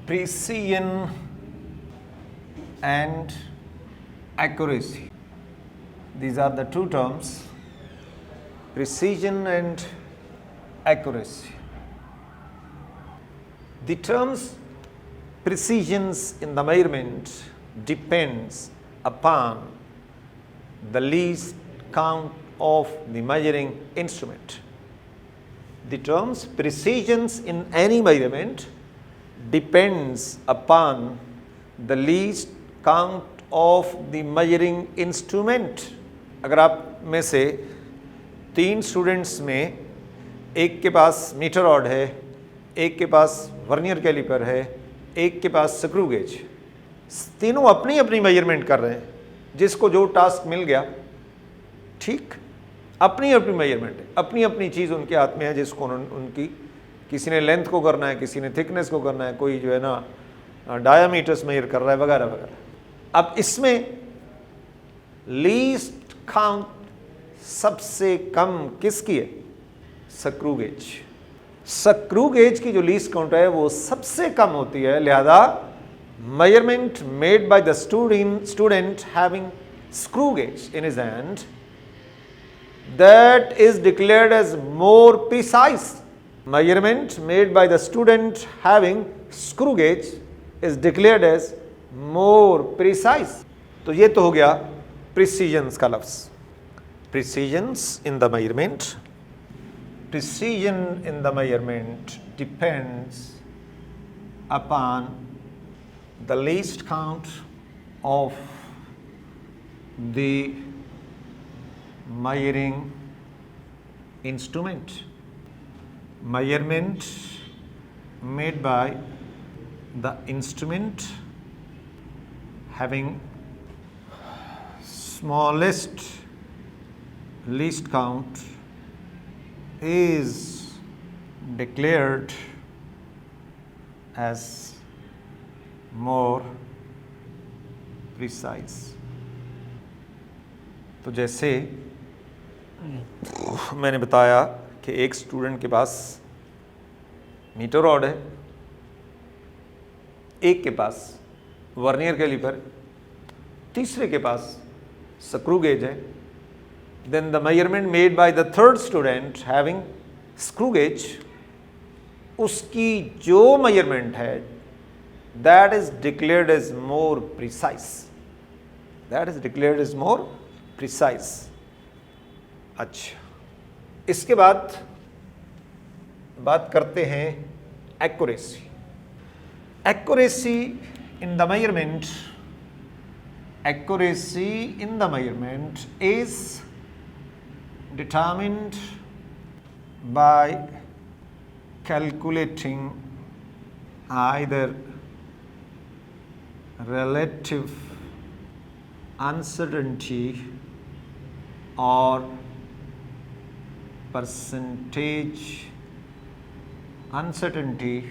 precision and accuracy. These are the two terms, precision and accuracy. The terms precisions in the measurement depends upon the least count of the measuring instrument. The terms precisions in any measurement depends upon the least count of the measuring instrument. अगर आप में से 3 students में एक के पास metre rod है, एक के पास वर्नियर कैलिपर है, एक के पास स्क्रू गेज, तीनों अपनी अपनी मेजरमेंट कर रहे हैं, जिसको जो टास्क मिल गया, ठीक, अपनी अपनी मेजरमेंट है, अपनी अपनी चीज़ उनके हाथ में है, जिसको उनकी किसी ने लेंथ को करना है, किसी ने थिकनेस को करना है, कोई जो है ना डायामीटर्स मेजर कर रहा है वगैरह वगैरह। अब इसमें लीस्ट काउंट सबसे कम किसकी है? Screw gauge. स्क्रू गेज की जो लीस्ट काउंट है वो सबसे कम होती है, लिहाजा measurement made by the student having screw gauge in his hand, that is declared as more precise. Measurement made by the student having screw gauge is declared as more precise. तो ये तो हो गया precisions का लफ्ज़। Precisions in the measurement. Precision in the measurement depends upon the least count of the measuring instrument. Measurement made by the instrument having smallest least count is declared as more precise. तो जैसे मैंने बताया कि एक student के पास metre rod है, एक के पास वर्नियर कैलिपर, तीसरे के पास स्क्रू गेज है, then the measurement made by the third student having screw gauge, उसकी जो मेजरमेंट है that is declared as more precise. That is declared as more precise. अच्छा, इसके बाद बात करते हैं accuracy. Accuracy in the measurement, accuracy in the measurement is determined by calculating either relative uncertainty or percentage uncertainty.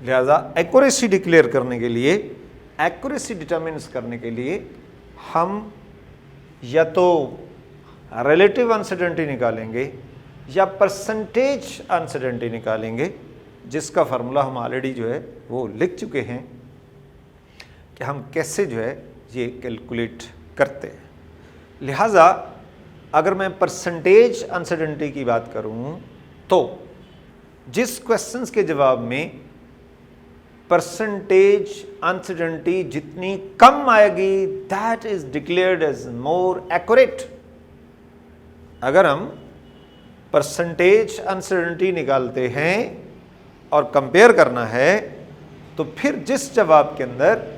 लिहाजा accuracy declare करने के लिए, एक्यूरेसी डिटरमिन्स करने के लिए हम या तो रिलेटिव अनसर्टेनिटी निकालेंगे या परसेंटेज अनसर्टेनिटी निकालेंगे, जिसका फार्मूला हम ऑलरेडी जो है वो लिख चुके हैं कि हम कैसे जो है ये कैलकुलेट करते हैं। लिहाजा अगर मैं परसेंटेज अनसर्टेनिटी की बात करूं तो जिस क्वेश्चंस के जवाब में परसेंटेज अनसर्टेनिटी जितनी कम आएगी, that is declared as more accurate. अगर हम परसेंटेज अनसर्टेनिटी निकालते हैं और कंपेयर करना है, तो फिर जिस जवाब के अंदर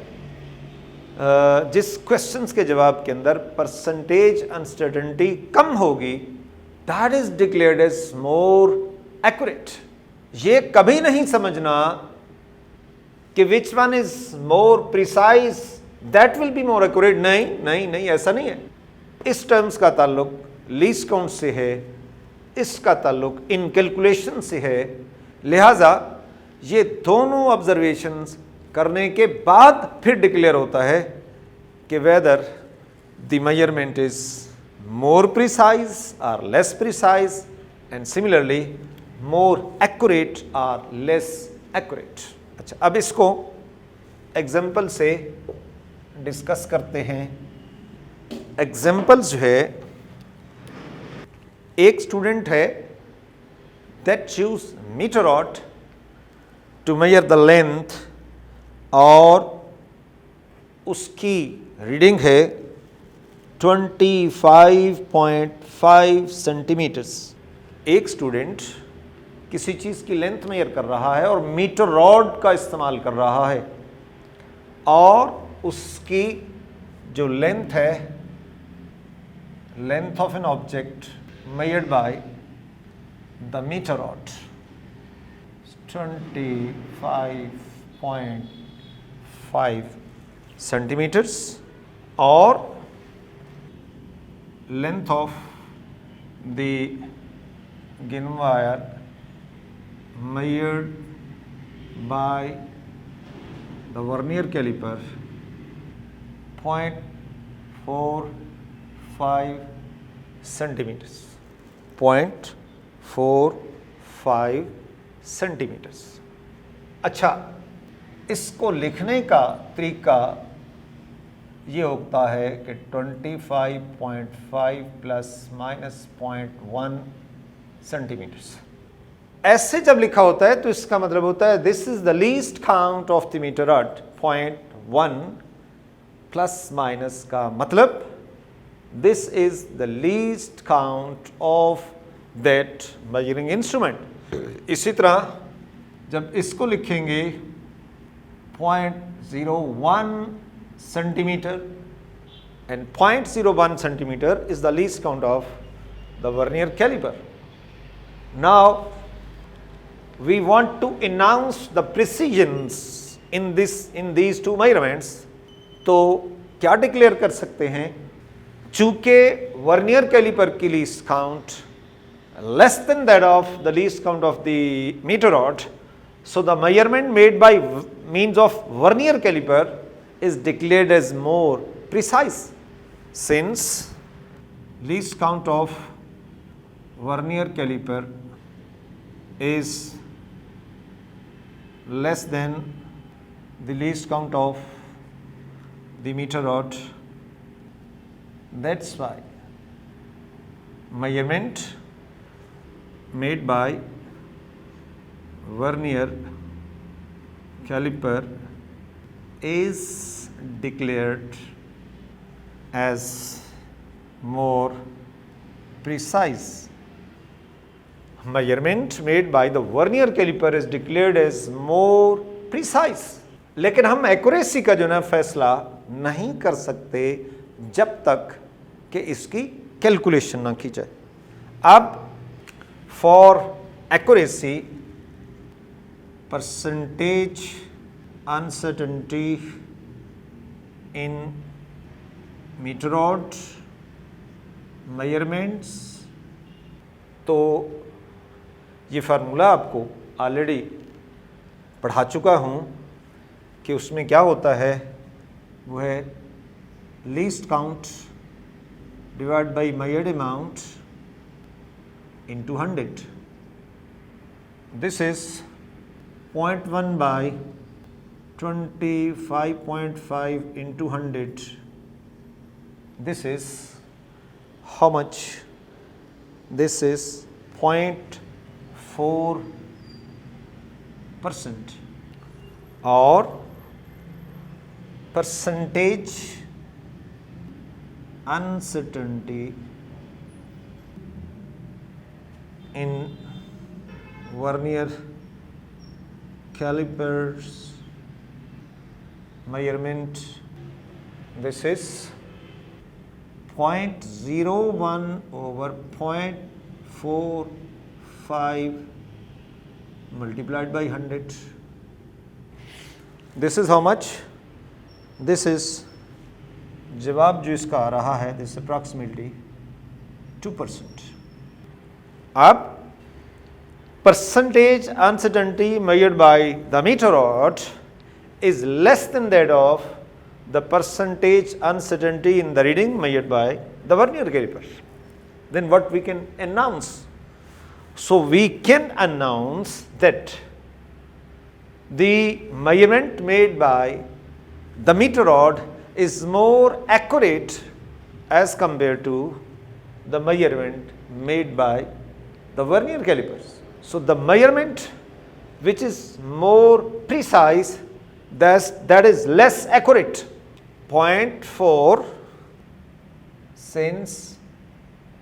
जिस क्वेश्चंस के जवाब के अंदर परसेंटेज अनसर्टेनिटी कम होगी, that is declared as more accurate. ये कभी नहीं समझना कि which one is more precise, that will be more accurate. नहीं नहीं नहीं, ऐसा नहीं है। इस टर्म्स का ताल्लुक लीस्ट काउंट से है, इसका ताल्लुक इन कैलकुलेशन से है। लिहाजा ये दोनों ऑब्जर्वेशंस करने के बाद फिर डिक्लेयर होता है कि weather the measurement is more precise और less precise, and similarly more accurate और लेस accurate. अच्छा, अब इसको एग्जाम्पल से डिस्कस करते हैं. एग्जाम्पल जो है, एक स्टूडेंट है that choose meter rod to measure the length और उसकी रीडिंग है 25.5 सेंटीमीटर्स. एक स्टूडेंट किसी चीज़ की लेंथ मेजर कर रहा है और मीटर रॉड का इस्तेमाल कर रहा है और उसकी जो लेंथ है, length of an object measured by the meter rod 25.5 centimeters or length of the ginning wire measured by the vernier caliper 0.45 centimeters. 0.45 centimetres. अच्छा, इसको लिखने का तरीका ये होता है कि 25.5 प्लस माइनस 0.1 सेंटीमीटर्स. ऐसे जब लिखा होता है तो इसका मतलब होता है this is the least count of the metre rod. 0.1 plus minus का मतलब this is the least count of that measuring instrument. इसी तरह जब इसको लिखेंगे 0.01 centimeter and 0.01 centimeter is the least count of the vernier caliper. Now we want to announce the precisions in these two measurements. तो क्या declare कर सकते हैं? चूंकि वर्नियर कैलिपर की least count less than that of the least count of the metre rod, so the measurement made by means of vernier calliper is declared as more precise. Since least count of vernier calliper is less than the least count of the metre rod, that's why measurement made by vernier caliper is declared as more precise. Measurement made by the vernier caliper is declared as more precise. लेकिन हम accuracy का जो ना फैसला नहीं कर सकते जब तक कि इसकी कैलकुलेशन ना की जाए. अब for accuracy percentage uncertainty in metre rod measurements, तो ये फार्मूला आपको ऑलरेडी पढ़ा चुका हूँ कि उसमें क्या होता है, वो है least count divided by measured amount into 100. This is 0.1 by 25.5 into 100. This is how much? This is 0.4% or percentage uncertainty in vernier calipers measurement. This is 0.01 over 0.45 multiplied by 100. This is how much? This is जवाब जो इसका आ रहा है this approximately 2%. अब percentage uncertainty measured by the metre rod is less than that of the percentage uncertainty in the reading measured by the vernier caliper. Then what we can announce? So we can announce that the measurement made by the meter rod is more accurate as compared to the measurement made by the vernier calipers. So the measurement which is more precise, that is less accurate. 0.4 since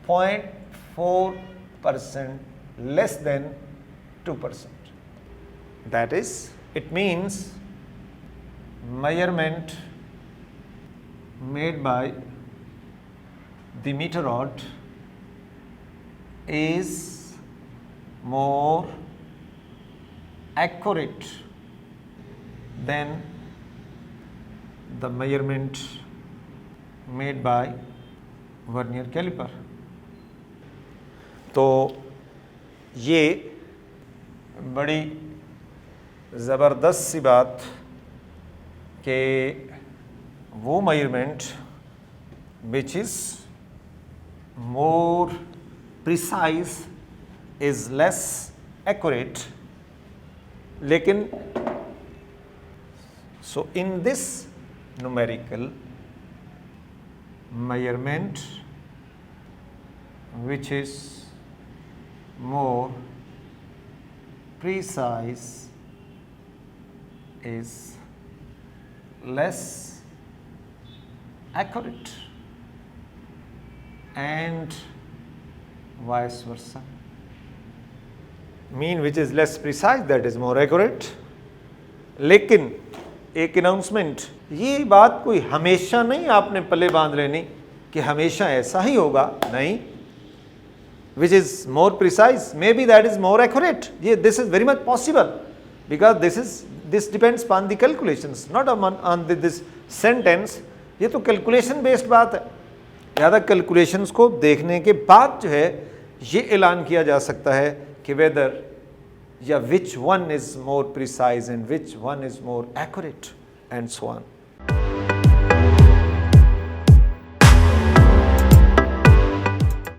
0.4% less than 2%. That is, it means measurement made by the meter rod is more accurate than the measurement made by vernier caliper. तो ये बड़ी ज़बरदस्त सी बात कि वो measurement which is more precise is less accurate, लेकिन so in this numerical measurement which is more precise is less accurate and vice versa. Mean which is less precise, that is more accurate. लेकिन एक announcement, ये बात कोई हमेशा नहीं आपने पल्ले बांध लेनी कि हमेशा ऐसा ही होगा, नहीं। Which is more precise, may be that is more accurate, ये this is very much possible because this depends on the calculations, not on this sentence. ये तो कैलकुलेशन बेस्ड बात है, ज़्यादा कैलकुलेशंस को देखने के बाद जो है ये ऐलान किया जा सकता है कि वेदर या which one is more precise and which one is more accurate and so on.